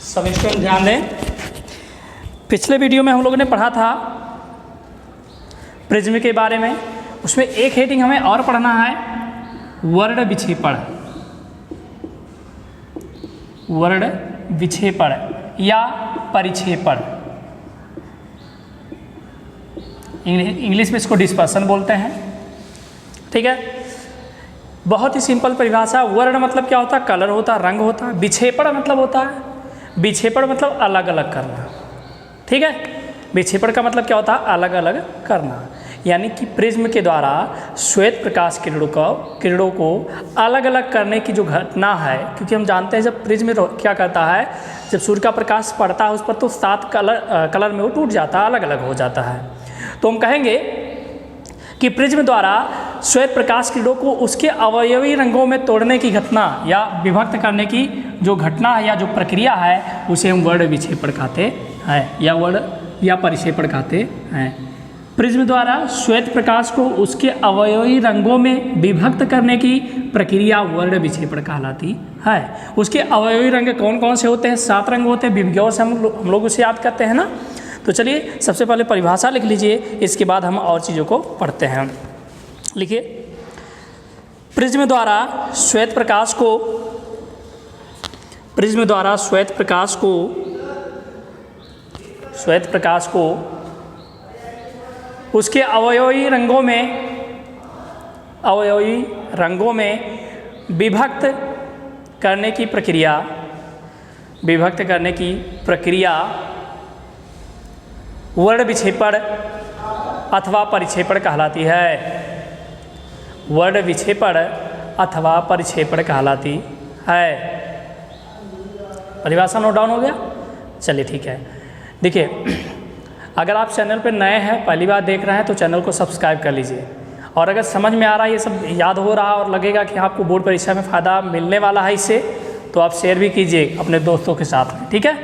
सब स्टूडेंट ध्यान दें। पिछले वीडियो में हम लोगों ने पढ़ा था प्रिज्म के बारे में। उसमें एक हेडिंग हमें और पढ़ना है, वर्ण विक्षेपण। वर्ण विक्षेपण या परिक्षेपण, इंग्लिश में इसको डिस्पर्सन बोलते हैं। ठीक है, बहुत ही सिंपल परिभाषा। वर्ण मतलब क्या होता है? कलर होता है, रंग होता है। विक्षेपण मतलब होता है, विक्षेपण मतलब अलग अलग करना। ठीक है, विक्षेपण का मतलब क्या होता है? अलग अलग करना। यानी कि प्रिज्म के द्वारा श्वेत प्रकाश किरणों को अलग अलग करने की जो घटना है, क्योंकि हम जानते हैं जब प्रिज्म क्या करता है, जब सूर्य का प्रकाश पड़ता है उस पर तो 7 कलर में वो टूट जाता है, अलग अलग हो जाता है। तो हम कहेंगे कि प्रिज्म द्वारा श्वेत प्रकाश किरणों को उसके अवयवी रंगों में तोड़ने की घटना या विभक्त करने की जो घटना है या जो प्रक्रिया है, उसे हम वर्ण विक्षेपण कहते हैं या वर्ण या परिक्षेपण कहते हैं। प्रिज्म द्वारा श्वेत प्रकाश को उसके अवयवी रंगों में विभक्त करने की प्रक्रिया वर्ण विक्षेपण कहलाती है। उसके अवयवी रंग कौन कौन से होते हैं? 7 रंग होते हैं। विज्ञान से हम लोग उसे याद करते हैं ना। तो चलिए सबसे पहले परिभाषा लिख लीजिए, इसके बाद हम और चीज़ों को पढ़ते हैं। लिखिए, प्रिज्म द्वारा श्वेत प्रकाश को उसके अवयवी रंगों में विभक्त करने की प्रक्रिया वर्ण विक्षेपण अथवा परिक्षेपण कहलाती है। वर्ण विक्षेपण अथवा परिक्षेपण कहलाती है। परिभाषा नोट डाउन हो गया? चलिए ठीक है। देखिए, अगर आप चैनल पर नए हैं, पहली बार देख रहे हैं, तो चैनल को सब्सक्राइब कर लीजिए। और अगर समझ में आ रहा है, ये सब याद हो रहा और लगेगा कि आपको बोर्ड परीक्षा में फ़ायदा मिलने वाला है इससे, तो आप शेयर भी कीजिए अपने दोस्तों के साथ में। ठीक है,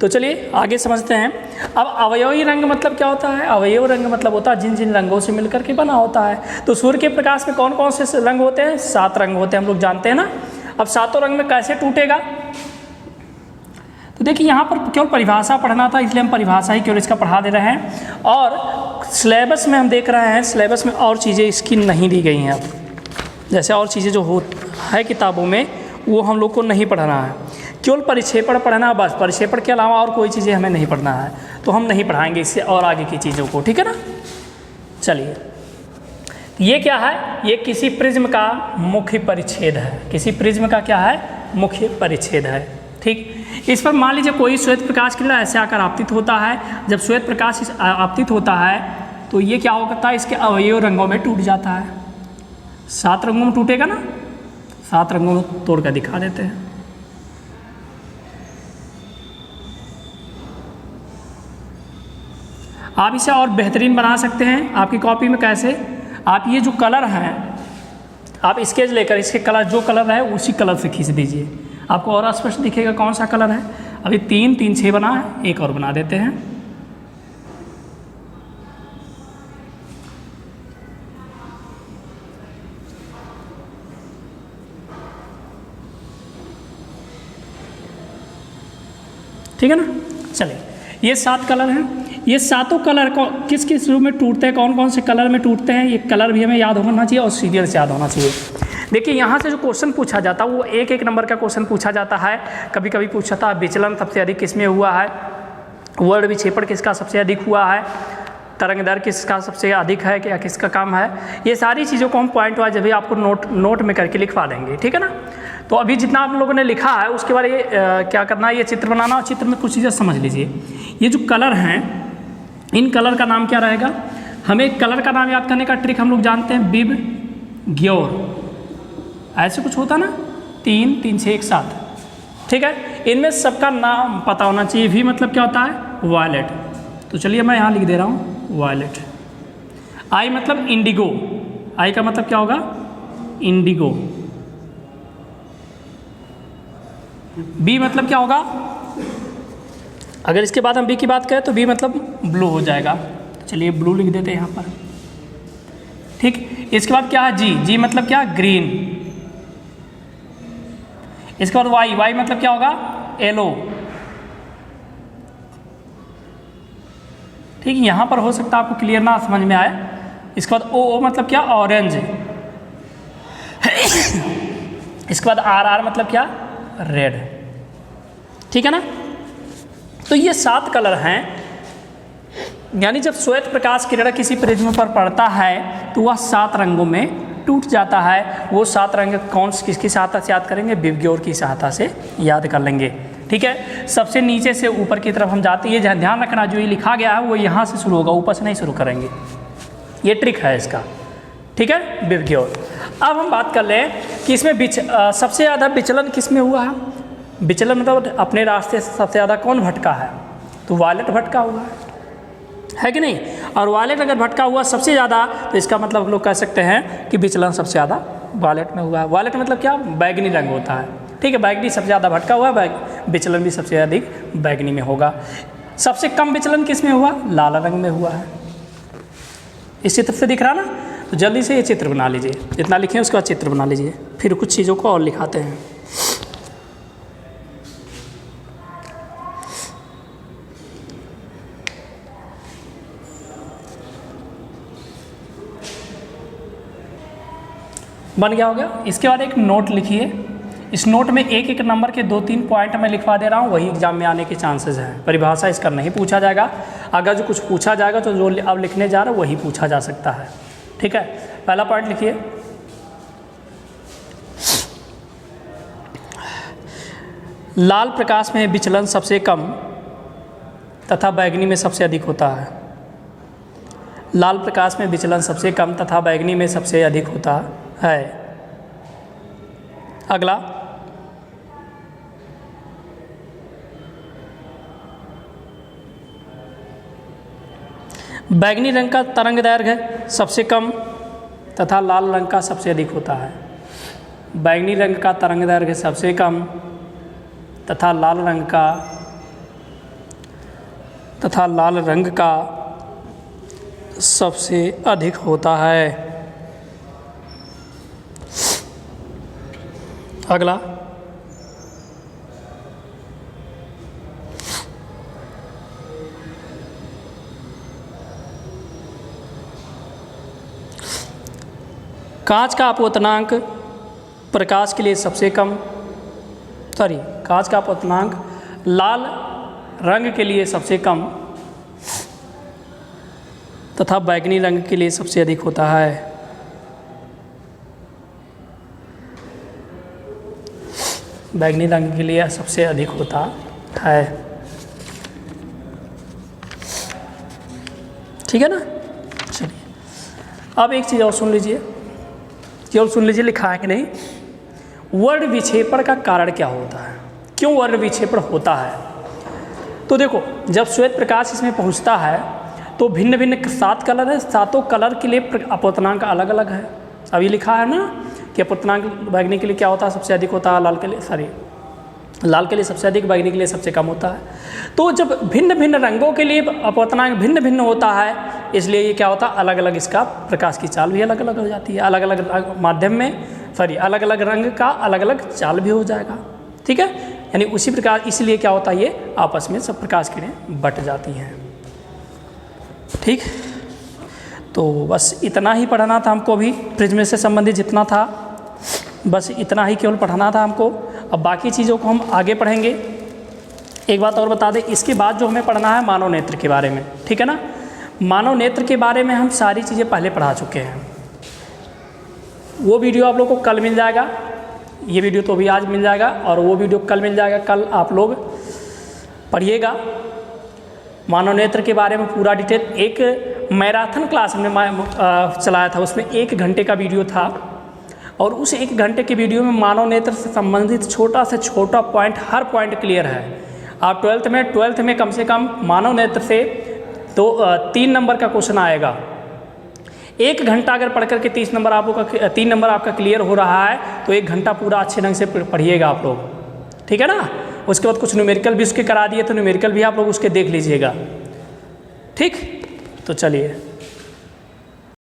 तो चलिए आगे समझते हैं। अब अवयवी रंग मतलब क्या होता है? अवयवी रंग मतलब होता है जिन जिन रंगों से मिलकर के बना होता है। तो सूर्य के प्रकाश में कौन कौन से रंग होते हैं? 7 रंग होते हैं, हम लोग जानते हैं ना। अब 7 रंग में कैसे टूटेगा? तो देखिए, यहाँ पर केवल परिभाषा पढ़ना था, इसलिए हम परिभाषा ही केवल इसका पढ़ा दे रहे हैं। और सिलेबस में हम देख रहे हैं, सिलेबस में और चीज़ें इसकी नहीं दी गई हैं। अब जैसे और चीज़ें जो है किताबों में, वो हम लोग को नहीं पढ़ना है, केवल परिक्षेपण पढ़ना बस। परिक्षेपण के अलावा और कोई चीज़ें हमें नहीं पढ़ना है, तो हम नहीं पढ़ाएंगे इससे और आगे की चीज़ों को। ठीक है ना। चलिए, ये क्या है? ये किसी प्रिज्म का मुख्य परिच्छेद है। किसी प्रिज्म का क्या है? मुख्य परिच्छेद है। ठीक, इस पर मान लीजिए कोई श्वेत प्रकाश किरण ऐसे आकर आपतित होता है। जब श्वेत प्रकाश आपतित होता है तो ये क्या होता है? इसके अवयव रंगों में टूट जाता है। 7 रंगों में टूटेगा ना। 7 रंगों में तोड़ कर दिखा देते हैं। आप इसे और बेहतरीन बना सकते हैं आपकी कॉपी में। कैसे? आप ये जो कलर हैं, आप स्केच लेकर इसके कलर, जो कलर है उसी कलर से खींच दीजिए, आपको और स्पष्ट दिखेगा कौन सा कलर है। अभी 3 3 6 बना है, एक और बना देते हैं। ठीक है ना। चलिए, ये 7 कलर हैं। ये 7 कलर को किस किस रूप में टूटते हैं, कौन कौन से कलर में टूटते हैं, ये कलर भी हमें याद होना चाहिए और सीरियल से याद होना चाहिए। देखिए, यहाँ से जो क्वेश्चन पूछा जाता है वो एक नंबर का क्वेश्चन पूछा जाता है। कभी कभी पूछा था विचलन सबसे अधिक किसमें हुआ है, वर्ण विक्षेपण किसका सबसे अधिक हुआ है, तरंग दर किसका सबसे अधिक है या किसका कम है। ये सारी चीज़ों को हम पॉइंट वाइज अभी आपको नोट में करके लिखवा देंगे। ठीक है ना। तो अभी जितना आप लोगों ने लिखा है उसके बाद ये क्या करना है, ये चित्र बनाना। और चित्र में कुछ चीज़ें समझ लीजिए। ये जो कलर हैं, इन कलर का नाम क्या रहेगा? हमें कलर का नाम याद करने का ट्रिक हम लोग जानते हैं, बिब ग्योर, ऐसे कुछ होता ना, 3 3 6 1 7। ठीक है, इनमें सबका नाम पता होना चाहिए। वी मतलब क्या होता है? वायलेट। तो चलिए मैं यहाँ लिख दे रहा हूँ वायलेट। आई मतलब इंडिगो। आई का मतलब क्या होगा? इंडिगो। बी मतलब क्या होगा? अगर इसके बाद हम बी की बात करें तो बी मतलब ब्लू हो जाएगा। चलिए ब्लू लिख देते हैं यहाँ पर। ठीक, इसके बाद क्या है? जी। जी मतलब क्या? ग्रीन। इसके बाद वाई। वाई मतलब क्या होगा? येलो। ठीक है, यहाँ पर हो सकता है आपको क्लियर ना समझ में आए। इसके बाद ओ मतलब क्या, ऑरेंज। इसके बाद आर मतलब क्या, रेड। ठीक है ना। तो ये 7 कलर हैं, यानी जब श्वेत प्रकाश किरण किसी प्रिज्म पर पड़ता है तो वह 7 रंगों में टूट जाता है। वो 7 रंग कौन किसकी सहायता से याद करेंगे, विबग्योर की सहायता से याद कर लेंगे। ठीक है, सबसे नीचे से ऊपर की तरफ हम जाते हैं। ध्यान रखना जो ये लिखा गया है वो यहाँ से शुरू होगा, ऊपर से नहीं शुरू करेंगे, ये ट्रिक है इसका। ठीक है, विबग्योर। अब हम बात कर लें कि इसमें सबसे ज़्यादा विचलन किस में हुआ है। विचलन मतलब अपने रास्ते से सबसे ज़्यादा कौन भटका है, तो वायलेट भटका हुआ है कि नहीं। और वायलेट अगर भटका हुआ सबसे ज़्यादा तो इसका मतलब हम लोग कह सकते हैं कि विचलन सबसे ज़्यादा वायलेट में हुआ है। वायलेट मतलब क्या, बैगनी रंग होता है। ठीक है, बैगनी सबसे ज़्यादा भटका हुआ है, विचलन भी सबसे अधिक बैगनी में होगा। सबसे कम विचलन किस में हुआ, लाल रंग में हुआ है। इस चित्र से दिख रहा ना, तो जल्दी से ये चित्र बना लीजिए, जितना लिखे उसका चित्र बना लीजिए, फिर कुछ चीज़ों को और लिखाते हैं। बन गया होगा। इसके बाद एक नोट लिखिए। इस नोट में एक एक नंबर के 2-3 पॉइंट मैं लिखवा दे रहा हूँ, वही एग्जाम में आने के चांसेस हैं। परिभाषा इसका नहीं पूछा जाएगा, अगर जो कुछ पूछा जाएगा तो जो अब लिखने जा रहा है वही पूछा जा सकता है। ठीक है, पहला पॉइंट लिखिए, लाल प्रकाश में विचलन सबसे कम तथा बैगनी में सबसे अधिक होता है। लाल प्रकाश में विचलन सबसे कम तथा बैगनी में सबसे अधिक होता है। अगला, बैगनी रंग का तरंग दैर्घ्य सबसे कम तथा लाल रंग का सबसे अधिक होता है। बैगनी रंग का तरंग दैर्घ्य सबसे कम तथा लाल रंग का सबसे अधिक होता है। अगला, कांच का अपवर्तनांक प्रकाश के लिए सबसे कम, कांच का अपवर्तनांक लाल रंग के लिए सबसे कम तथा बैगनी रंग के लिए सबसे अधिक होता है। बैगनी रंग के लिए सबसे अधिक होता है। ठीक है ना। चलिए अब एक चीज़ और सुन लीजिए, लिखा है कि नहीं, वर्ण विक्षेपण का कारण क्या होता है, क्यों वर्ण विक्षेपण होता है। तो देखो, जब श्वेत प्रकाश इसमें पहुंचता है तो भिन्न भिन्न 7 कलर है, 7 कलर के लिए अपवर्तनांक अलग अलग है। अभी लिखा है ना कि अपवर्तनांक बैगनी के लिए क्या होता है, सबसे अधिक होता है, लाल के लिए सबसे अधिक, बैगनी के लिए सबसे कम होता है। तो जब भिन्न भिन्न रंगों के लिए अपवर्तनांक भिन्न भिन्न होता है, इसलिए ये क्या होता है, अलग अलग इसका प्रकाश की चाल भी अलग अलग हो जाती है। अलग अलग माध्यम में अलग अलग रंग का अलग अलग चाल भी हो जाएगा। ठीक है, यानी उसी प्रकार, इसलिए क्या होता है, ये आपस में सब प्रकाश किरणें बट जाती हैं। ठीक, तो बस इतना ही पढ़ना था हमको, अभी प्रिज्म से संबंधित जितना था बस इतना ही केवल पढ़ना था हमको। अब बाकी चीज़ों को हम आगे पढ़ेंगे। एक बात और बता दें, इसके बाद जो हमें पढ़ना है मानव नेत्र के बारे में। ठीक है ना, मानव नेत्र के बारे में हम सारी चीज़ें पहले पढ़ा चुके हैं। वो वीडियो आप लोग को कल मिल जाएगा, ये वीडियो तो अभी आज मिल जाएगा और वो वीडियो कल मिल जाएगा। कल आप लोग पढ़िएगा मानव नेत्र के बारे में पूरा डिटेल। एक मैराथन क्लास हमने चलाया था, उसमें 1 घंटे का वीडियो था और उस 1 घंटे के वीडियो में मानव नेत्र से संबंधित छोटा से छोटा पॉइंट, हर पॉइंट क्लियर है। आप 12th में कम से कम मानव नेत्र से 3 नंबर का क्वेश्चन आएगा। 1 घंटा अगर पढ़ करके 3 नंबर आपका क्लियर हो रहा है तो 1 घंटा पूरा अच्छे ढंग से पढ़िएगा आप लोग। ठीक है ना। उसके बाद कुछ न्यूमेरिकल भी उसके करा दिए, तो न्यूमेरिकल भी आप लोग उसके देख लीजिएगा। ठीक, तो चलिए।